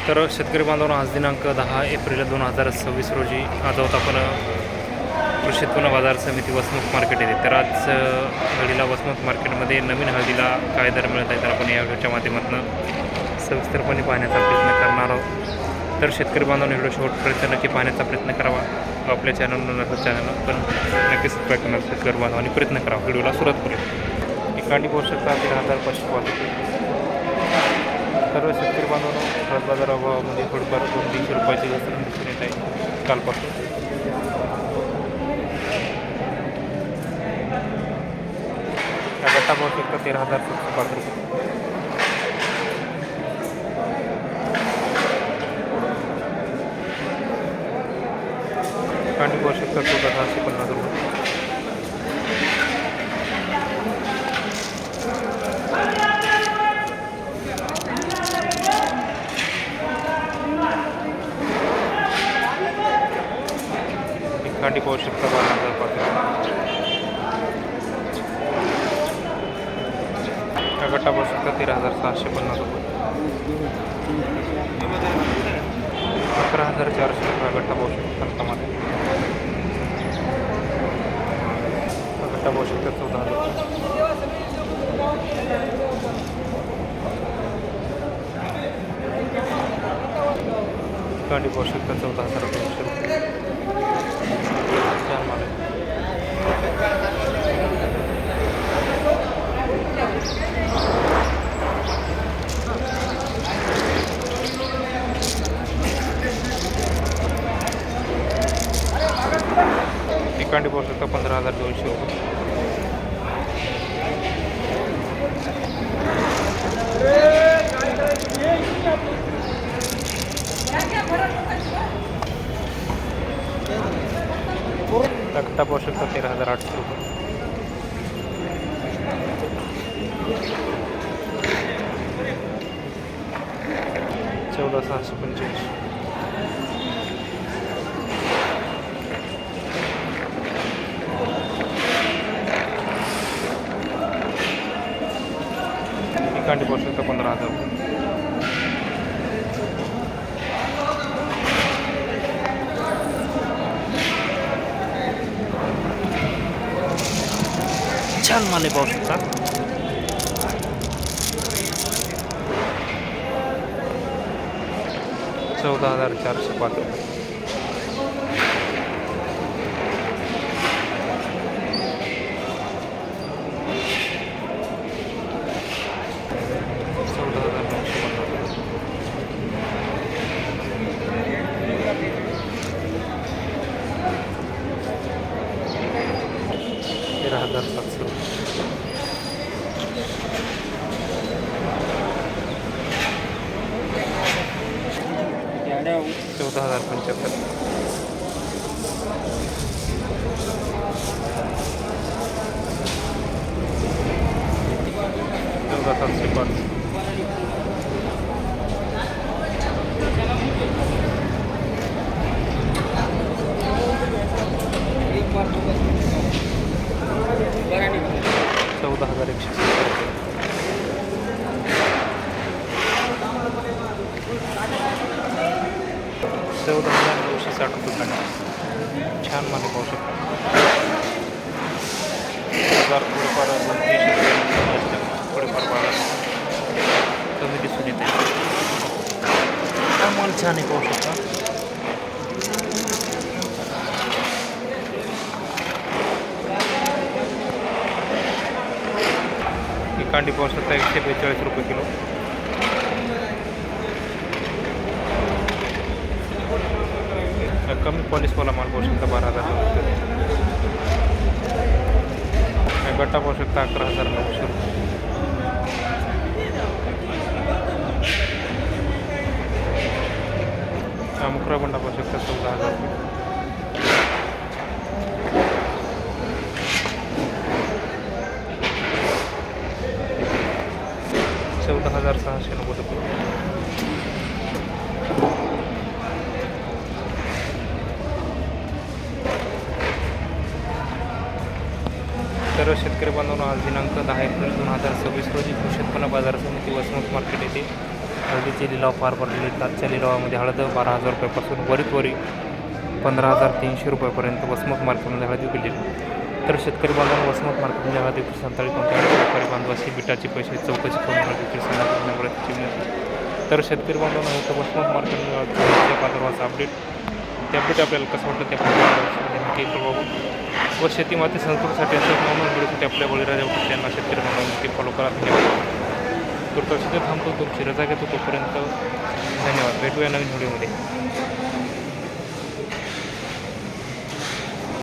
तर शेतकरी बांधवांनो, आज दिनांक 10 एप्रिल 2026 रोजी आज आहोत आपण कृषी उत्पन्न बाजार समिती वसमत मार्केट येते. तर आज हळदीला वसमत मार्केटमध्ये नवीन हळदीला काय दर मिळत आहे तर आपण या व्हिडिओच्या माध्यमातून सविस्तरपणे पाहण्याचा प्रयत्न करणार आहोत. तर शेतकरी बांधवांनो, व्हिडिओ शेवटपर्यंत नक्की पाहण्याचा प्रयत्न करावा. आपल्या चॅनल पण नक्की सबस्क्राईब करणार शेतकरी बांधवांनी प्रयत्न करावा. व्हिडिओला सुरुवात करूया. एकांडी पोषकता 13,500 सर्व शेतकरी बांधवांनो, खत बाजाराभावामध्ये थोडीफार 200-300 रुपयाची घसरण दिसून येत आहे कालपासून. या गटा पोषकता 13,705 रुपये. कांडी पोषकता 14,650 रुपये. कांडी पोषकता 12,500. या गटा पोषकता 13,650 रुपये. 11,400 रुपये गट्टा पोषक खतामध्ये. गट्टा पोषकता 14,000 रुपये. कांडी पोषकता 14,300 रुपये. छान माल आहे. कांडी पोषकता 15,200 रुपये. गट्टा पोषकता 13,800 रुपये. चौदा 685. कांडी पोषकता 15,000 रुपये. छान माल आहे, पाहू शकता. ₹14,405 रुपये. ₹13,700 रुपये. 14,075. 14,705. ₹14,960. छान माल पाहू शकता. बाजार थोडेफार 200-300 थोडेफार बाजार कमी दिसून येते. हा माल छान आहे, पाहू शकता. कांडी पाहू शकता 142 रुपये किलो. कमी पॉलिशवाला माल पाहू शकता 12,000 रुपये. गट्टा पाहू शकता 11,900 रुपये. मुकरा बंडा पाहू शकता 14,000 रुपये. 14,690 रुपये. सर्व शेतकरी बांधवांनो, आज दिनांक 10 एप्रिल 2026 रोजी कृषी उत्पन्न बाजार समिती वसमत मार्केट येथे हळदीचे लिलाव पार पडलेले आहेत. आजच्या लिलावामध्ये हळद 12,000 रुपयापासून वरी 15,300 रुपयापर्यंत वसमत मार्केटमध्ये हळद विकली. तर शेतकरी बांधवांना वसमत मार्केटमध्ये हळद विक्री संताळी कोणत्या व्यापारी बांधवाशी बिटाचे पैसे चौकशी करून हळद विक्री संदर्भात. तर शेतकरी बांधवांना होतं वसमत मार्केटमध्ये बाजाराचा अपडेट. ते अपडेट आपल्याला कसं वाटतं त्या नक्की कळवावं व शेती माती संस्कृतीसाठी असं म्हणून व्हिडिओसाठी आपल्या बळीराजा यांना शेतकरी बांधवांना ते फॉलो करा. धन्यवाद. तर थांबतो तुमची रजा घेतो. तोपर्यंत धन्यवाद. भेटूया नवीन व्हिडिओमध्ये.